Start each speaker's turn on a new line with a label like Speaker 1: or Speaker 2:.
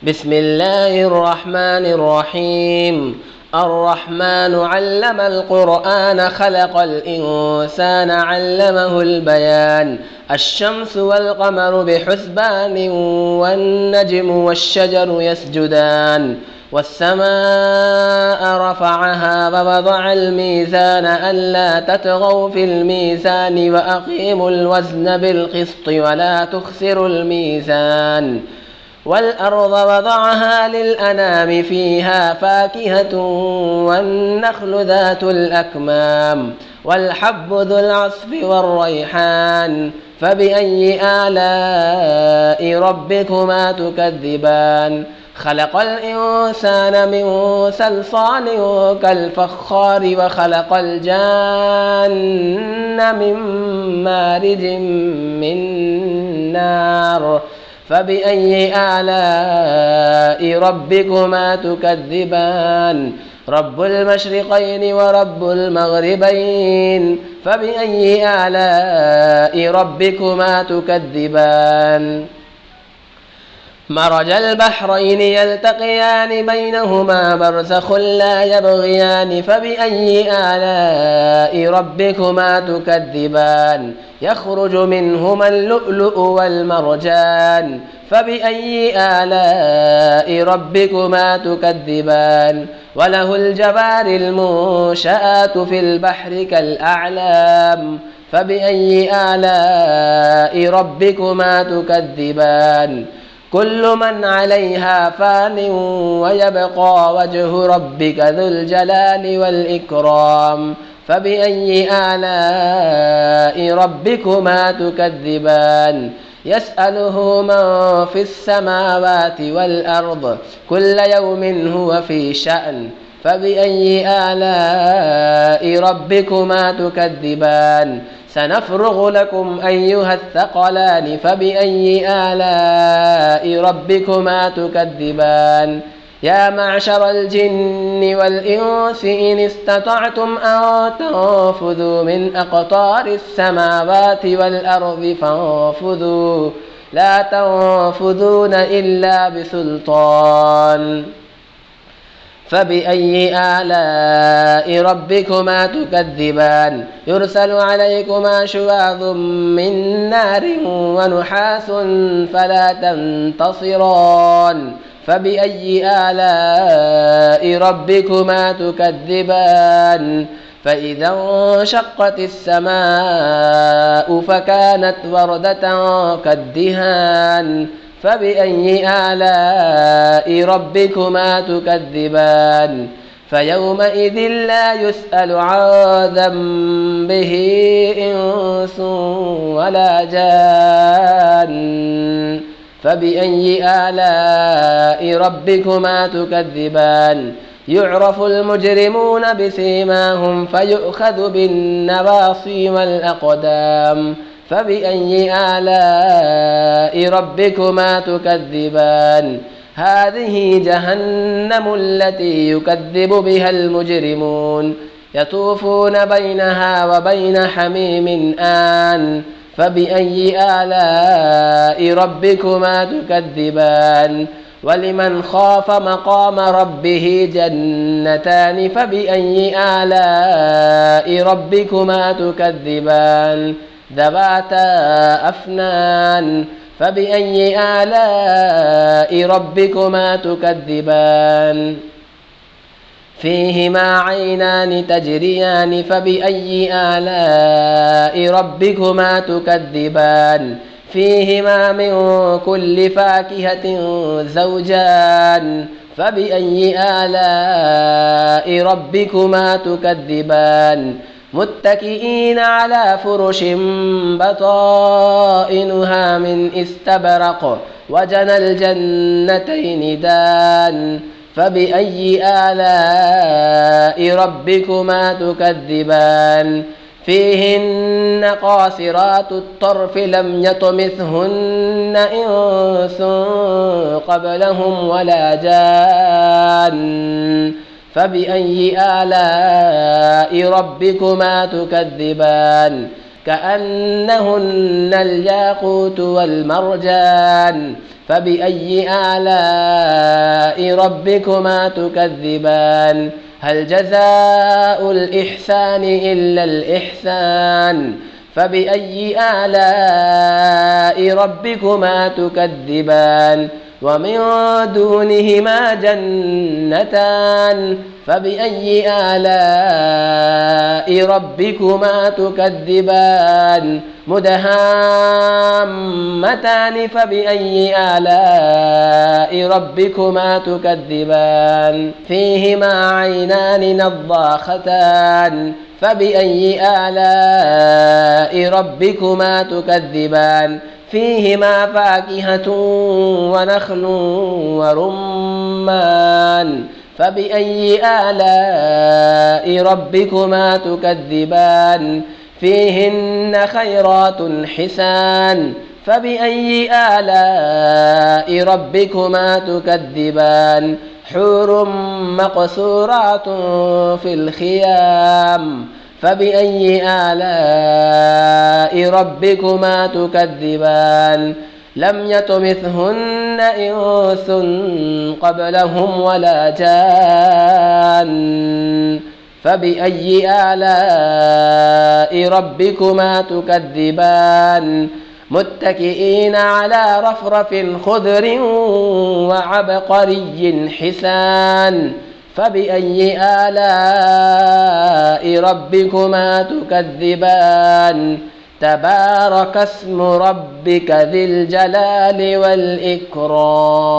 Speaker 1: بسم الله الرحمن الرحيم. الرحمن علم القرآن خلق الإنسان علمه البيان. الشمس والقمر بحسبان والنجم والشجر يسجدان والسماء رفعها ووضع الميزان ألا تطغوا في الميزان وأقيموا الوزن بالقسط ولا تخسروا الميزان. والأرض وضعها للأنام فيها فاكهة والنخل ذات الأكمام والحب ذو العصف والريحان فبأي آلاء ربكما تكذبان. خلق الإنسان من صلصال كالفخار وخلق الجان من مارج من نار فبأي آلاء ربكما تكذبان. رب المشرقين ورب المغربين فبأي آلاء ربكما تكذبان. مرج البحرين يلتقيان بينهما برزخ لا يبغيان فبأي آلاء ربكما تكذبان. يخرج منهما اللؤلؤ والمرجان فبأي آلاء ربكما تكذبان. وله الجوار المنشآت في البحر كالأعلام فبأي آلاء ربكما تكذبان. كل من عليها فان ويبقى وجه ربك ذو الجلال والإكرام فبأي آلاء ربكما تكذبان. يسأله من في السماوات والأرض كل يوم هو في شأن فبأي آلاء ربكما تكذبان. سنفرغ لكم أيها الثقلان فبأي آلاء ربكما تكذبان. يا معشر الجن والإنس إن استطعتم أن تنفذوا من أقطار السماوات والأرض فانفذوا لا تنفذون إلا بسلطان فبأي آلاء ربكما تكذبان. يرسل عليكما شواظ من نار ونحاس فلا تنتصران فبأي آلاء ربكما تكذبان. فإذا انشقت السماء فكانت وردة كالدهان فبأي آلاء ربكما تكذبان. فيومئذ لا يسأل عن ذنبه إنس ولا جان فبأي آلاء ربكما تكذبان. يعرف المجرمون بسيماهم فيؤخذ بالنواصي والأقدام فبأي آلاء ربكما تكذبان. هذه جهنم التي يكذب بها المجرمون يطوفون بينها وبين حميم آن فبأي آلاء ربكما تكذبان. ولمن خاف مقام ربه جنتان فبأي آلاء ربكما تكذبان. ذواتا أفنان فبأي آلاء ربكما تكذبان. فيهما عينان تجريان فبأي آلاء ربكما تكذبان. فيهما من كل فاكهة زوجان فبأي آلاء ربكما تكذبان. متكئين على فرش بطائنها من استبرق وجنى الجنتين دان فبأي آلاء ربكما تكذبان. فيهن قاصرات الطرف لم يطمثهن إنس قبلهم ولا جان فبأي آلاء ربكما تكذبان. كأنهن الياقوت والمرجان فبأي آلاء ربكما تكذبان هل جزاء الإحسان إلا الإحسان فبأي آلاء ربكما تكذبان ومن دونهما جنتان فبأي آلاء ربكما تكذبان مدهامتان فبأي آلاء ربكما تكذبان فيهما عينان نضاختان فبأي آلاء ربكما تكذبان فيهما فاكهة ونخل ورمان فبأي آلاء ربكما تكذبان فيهن خيرات حسان فبأي آلاء ربكما تكذبان حور مقصورات في الخيام فبأي آلاء ربكما تكذبان لم يطمثهن إنس قبلهم ولا جان فبأي آلاء ربكما تكذبان متكئين على رفرف خضر وعبقري حسان فبأي آلاء ربكما تكذبان تبارك اسم ربك ذي الجلال والإكرام